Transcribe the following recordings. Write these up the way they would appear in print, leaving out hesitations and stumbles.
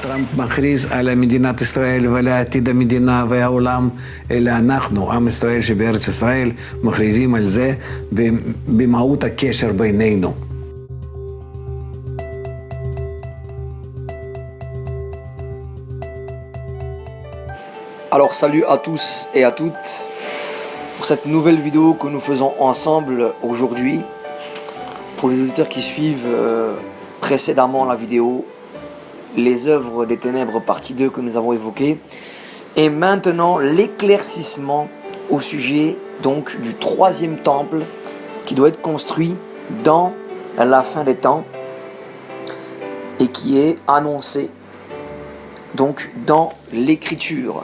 טראמפ מכריז על מדינת ישראל ועל עתיד המדינה והעולם, אלא אנחנו, עם ישראל שבארץ ישראל, מכריזים על זה במהות הקשר בינינו. Alors salut à tous et à toutes pour cette nouvelle vidéo que nous faisons ensemble aujourd'hui. Pour les auditeurs qui suivent précédemment la vidéo, les œuvres des ténèbres partie 2 que nous avons évoquées, et maintenant l'éclaircissement au sujet donc du troisième temple qui doit être construit dans la fin des temps et qui est annoncé donc dans l'écriture.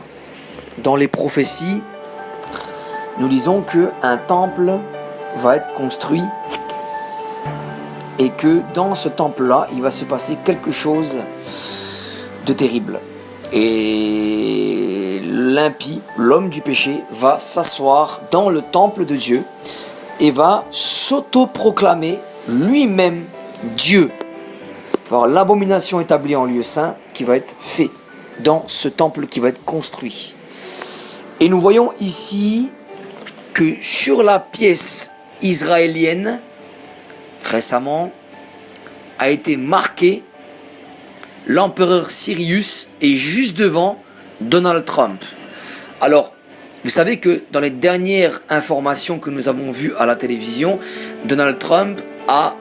Dans les prophéties, nous disons qu'un temple va être construit et que dans ce temple-là, il va se passer quelque chose de terrible. Et l'impie, l'homme du péché, va s'asseoir dans le temple de Dieu et va s'auto-proclamer lui-même Dieu. Il va y avoir l'abomination établie en lieu saint qui va être fait dans ce temple qui va être construit. Et nous voyons ici que sur la pièce israélienne, récemment, a été marqué l'empereur Cyrus et juste devant Donald Trump. Alors, vous savez que dans les dernières informations que nous avons vues à la télévision, Donald Trump a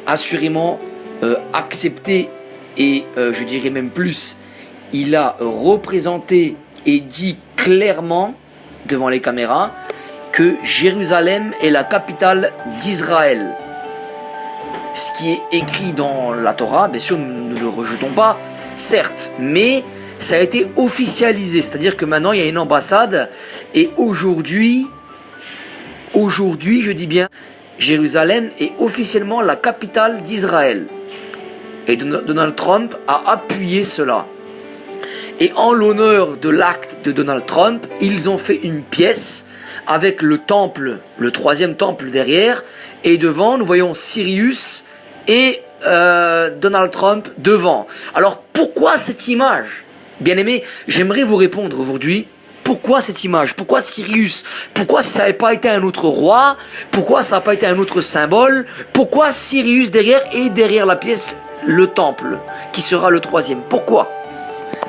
assurément accepté et je dirais même plus, il a représenté et dit clairement devant les caméras que Jérusalem est la capitale d'Israël. Ce qui est écrit dans la Torah, bien sûr, nous ne le rejetons pas, certes, mais ça a été officialisé, c'est-à-dire que maintenant il y a une ambassade et aujourd'hui, je dis bien, Jérusalem est officiellement la capitale d'Israël. Et Donald Trump a appuyé cela. Et en l'honneur de l'acte de Donald Trump, ils ont fait une pièce avec le temple, le troisième temple derrière, et devant, nous voyons Cyrus et Donald Trump devant. Alors, pourquoi cette image? Bien-aimés, j'aimerais vous répondre aujourd'hui. Pourquoi cette image? Pourquoi Cyrus? Pourquoi ça n'avait pas été un autre roi? Pourquoi ça n'a pas été un autre symbole? Pourquoi Cyrus derrière et derrière la pièce, le temple, qui sera le troisième? Pourquoi?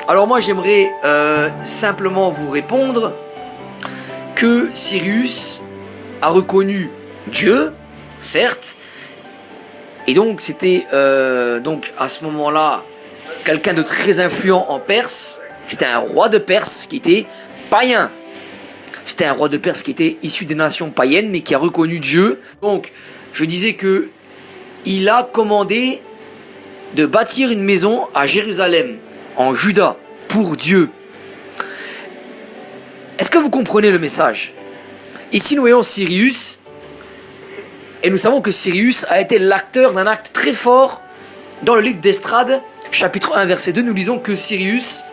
Alors moi, j'aimerais simplement vous répondre que Cyrus a reconnu Dieu, certes, et donc c'était donc à ce moment-là quelqu'un de très influent en Perse. C'était un roi de Perse qui était païen. C'était un roi de Perse qui était issu des nations païennes, mais qui a reconnu Dieu. Donc, je disais que il a commandé de bâtir une maison à Jérusalem, en Juda, pour Dieu. Est-ce que vous comprenez le message? Ici, nous voyons Cyrus, et nous savons que Cyrus a été l'acteur d'un acte très fort. Dans le livre d'Esdras, chapitre 1, verset 2, nous lisons que Cyrus,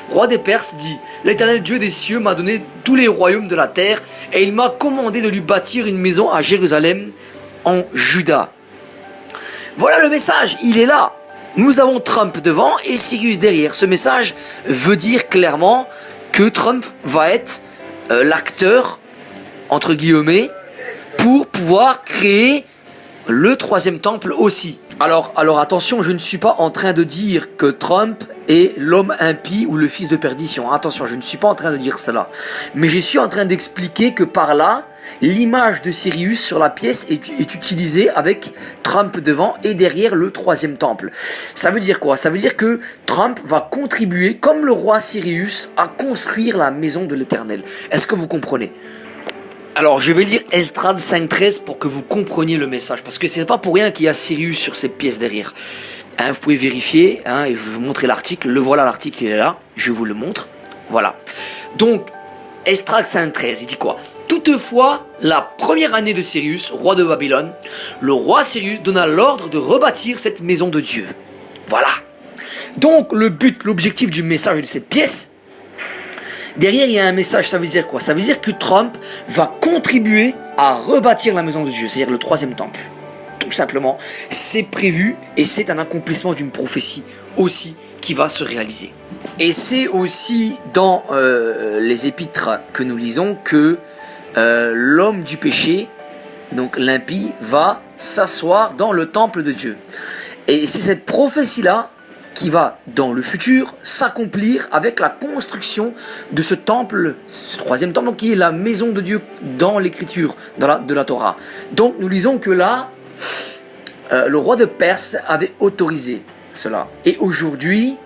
roi des Perses, dit « L'Éternel Dieu des cieux m'a donné tous les royaumes de la terre, et il m'a commandé de lui bâtir une maison à Jérusalem, en Juda. » Voilà le message, il est là. Nous avons Trump devant et Cyrus derrière. Ce message veut dire clairement que Trump va être l'acteur, entre guillemets, pour pouvoir créer le troisième temple aussi. Alors attention, je ne suis pas en train de dire que Trump est l'homme impie ou le fils de perdition. Attention, je ne suis pas en train de dire cela. Mais je suis en train d'expliquer que par là, l'image de Cyrus sur la pièce est utilisée avec Trump devant et derrière le troisième temple. Ça veut dire quoi? Ça veut dire que Trump va contribuer, comme le roi Cyrus, à construire la maison de l'Éternel. Est-ce que vous comprenez? Alors, je vais lire Esdras 5.13 pour que vous compreniez le message. Parce que c'est pas pour rien qu'il y a Cyrus sur cette pièce derrière. Hein, vous pouvez vérifier, hein, et je vais vous montrer l'article. Le voilà, l'article, il est là. Je vous le montre. Voilà. Donc, Esdras 5.13, il dit quoi? Toutefois, la première année de Cyrus, roi de Babylone, le roi Cyrus donna l'ordre de rebâtir cette maison de Dieu. Voilà. Donc, le but, l'objectif du message de cette pièce, derrière, il y a un message, ça veut dire quoi? Ça veut dire que Trump va contribuer à rebâtir la maison de Dieu, c'est-à-dire le troisième temple. Tout simplement, c'est prévu et c'est un accomplissement d'une prophétie aussi qui va se réaliser. Et c'est aussi dans les épîtres que nous lisons que l'homme du péché, donc l'impie, va s'asseoir dans le temple de Dieu. Et c'est cette prophétie-là qui va, dans le futur, s'accomplir avec la construction de ce temple, ce troisième temple, qui est la maison de Dieu dans l'écriture de la Torah. Donc, nous lisons que là, le roi de Perse avait autorisé cela. Et aujourd'hui,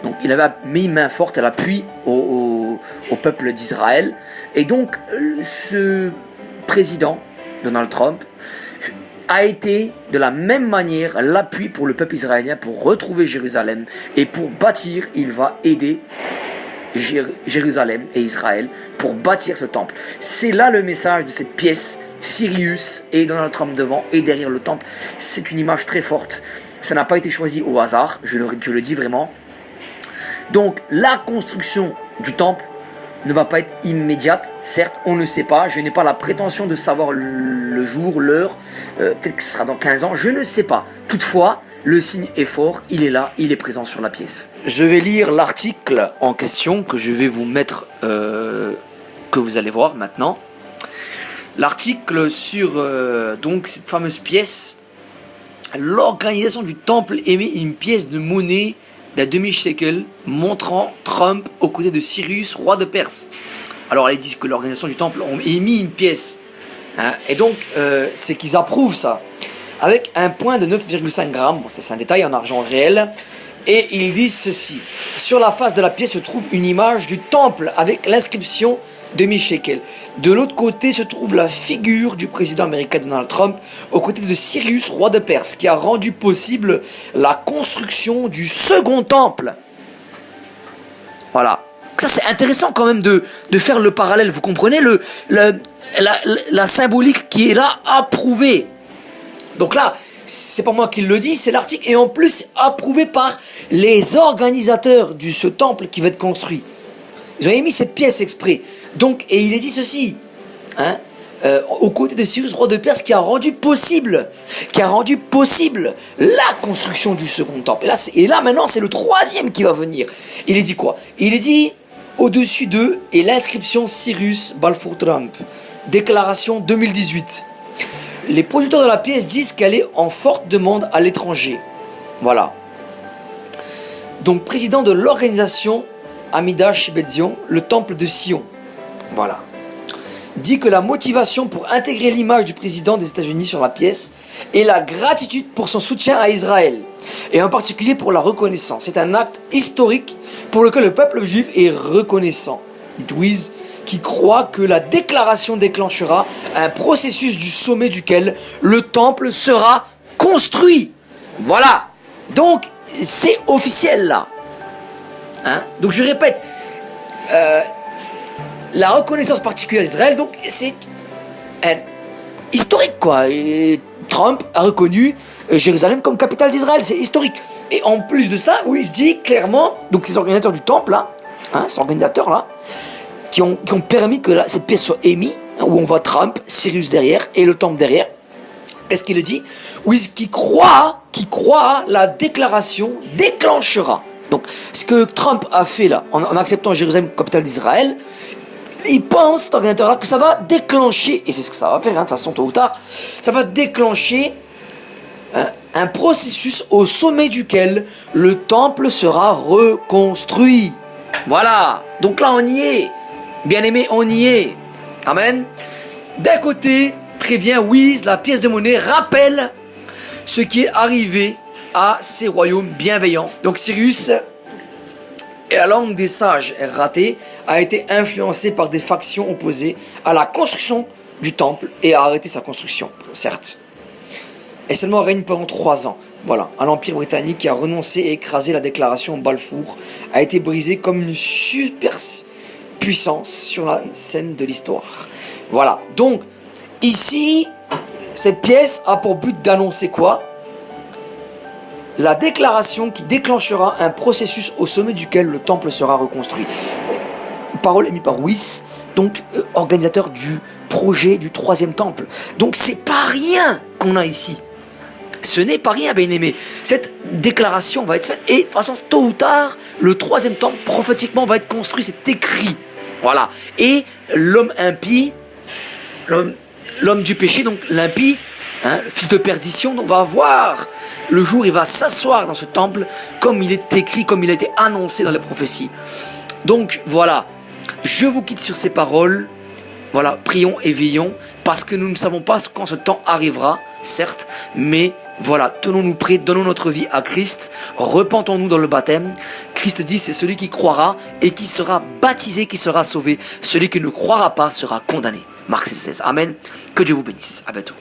donc, il avait mis main forte à l'appui au peuple d'Israël. Et donc, ce président, Donald Trump, a été de la même manière l'appui pour le peuple israélien pour retrouver Jérusalem et pour bâtir, il va aider Jérusalem et Israël pour bâtir ce temple. C'est là le message de cette pièce, Cyrus et Donald Trump devant et derrière le temple. C'est une image très forte, ça n'a pas été choisi au hasard, je le dis vraiment. Donc la construction du temple ne va pas être immédiate, certes, on ne sait pas, je n'ai pas la prétention de savoir le jour, l'heure, peut-être que ce sera dans 15 ans, je ne sais pas. Toutefois, le signe est fort, il est là, il est présent sur la pièce. Je vais lire l'article en question que je vais vous mettre, que vous allez voir maintenant. L'article sur donc cette fameuse pièce, l'organisation du temple émet une pièce de monnaie d'un demi-shekel montrant Trump aux côtés de Cyrus, roi de Perse. Alors ils disent que l'organisation du temple a émis une pièce. Hein, et donc c'est qu'ils approuvent ça. Avec un point de 9,5 grammes, bon, ça c'est un détail en argent réel. Et ils disent ceci. Sur la face de la pièce se trouve une image du temple avec l'inscription demi-shekel. De l'autre côté se trouve la figure du président américain Donald Trump aux côtés de Cyrus, roi de Perse, qui a rendu possible la construction du second temple. Voilà. Ça c'est intéressant quand même de faire le parallèle. Vous comprenez la symbolique qui est là approuvée. Donc là, c'est pas moi qui le dis, c'est l'article et en plus approuvé par les organisateurs de ce temple qui va être construit. Ils ont émis cette pièce exprès. Donc, et il est dit ceci, hein, aux côtés de Cyrus, roi de Perse, qui a rendu possible la construction du second temple. Et là maintenant, c'est le troisième qui va venir. Il est dit quoi? Il est dit, au-dessus d'eux, est l'inscription Cyrus Balfour Trump, déclaration 2018. Les producteurs de la pièce disent qu'elle est en forte demande à l'étranger. Voilà. Donc, président de l'organisation Amida Shibetzion, le temple de Sion. Voilà. Dit que la motivation pour intégrer l'image du président des États-Unis sur la pièce est la gratitude pour son soutien à Israël, et en particulier pour la reconnaissance. C'est un acte historique pour lequel le peuple juif est reconnaissant. Dit Wiz, qui croit que la déclaration déclenchera un processus du sommet duquel le temple sera construit. Voilà. Donc, c'est officiel là. Hein? Donc je répète, la reconnaissance particulière d'Israël, donc c'est historique quoi. Et Trump a reconnu Jérusalem comme capitale d'Israël, c'est historique. Et en plus de ça, où il se dit clairement, donc ces organisateurs du temple là, hein, ces organisateurs là, qui ont permis que cette pièce soit émise, hein, où on voit Trump, Cyrus derrière et le temple derrière. Qu'est-ce qu'il le dit? Oui, qui croit la déclaration déclenchera. Donc, ce que Trump a fait là, en acceptant Jérusalem comme capitale d'Israël, il pense, cet organisateur-là, que ça va déclencher, et c'est ce que ça va faire, hein, de toute façon, tôt ou tard, ça va déclencher un processus au sommet duquel le temple sera reconstruit. Voilà. Donc là, on y est. Bien aimé, on y est. Amen. D'un côté, prévient, oui, la pièce de monnaie rappelle ce qui est arrivé à ces royaumes bienveillants. Donc Cyrus et la langue des sages ratée a été influencée par des factions opposées à la construction du temple et a arrêté sa construction, certes. Et seulement règne pendant 3 ans. Voilà, un empire britannique qui a renoncé et écrasé la déclaration Balfour a été brisé comme une superpuissance sur la scène de l'histoire. Voilà, donc ici, cette pièce a pour but d'annoncer quoi? La déclaration qui déclenchera un processus au sommet duquel le temple sera reconstruit. Parole émise par Wyss, donc organisateur du projet du 3e temple. Donc c'est pas rien qu'on a ici. Ce n'est pas rien, bien aimé. Cette déclaration va être faite et de toute façon, tôt ou tard, le 3e temple prophétiquement va être construit. C'est écrit. Voilà. Et l'homme impie, l'homme du péché, donc l'impie, hein, le fils de perdition, donc va voir le jour, il va s'asseoir dans ce temple comme il est écrit, comme il a été annoncé dans les prophéties. Donc voilà, je vous quitte sur ces paroles. Voilà, prions et veillons, parce que nous ne savons pas quand ce temps arrivera, certes, mais voilà, tenons-nous prêts, donnons notre vie à Christ, repentons-nous dans le baptême. Christ dit, c'est celui qui croira et qui sera baptisé, qui sera sauvé. Celui qui ne croira pas sera condamné. Marc 16. Amen. Que Dieu vous bénisse. À bientôt.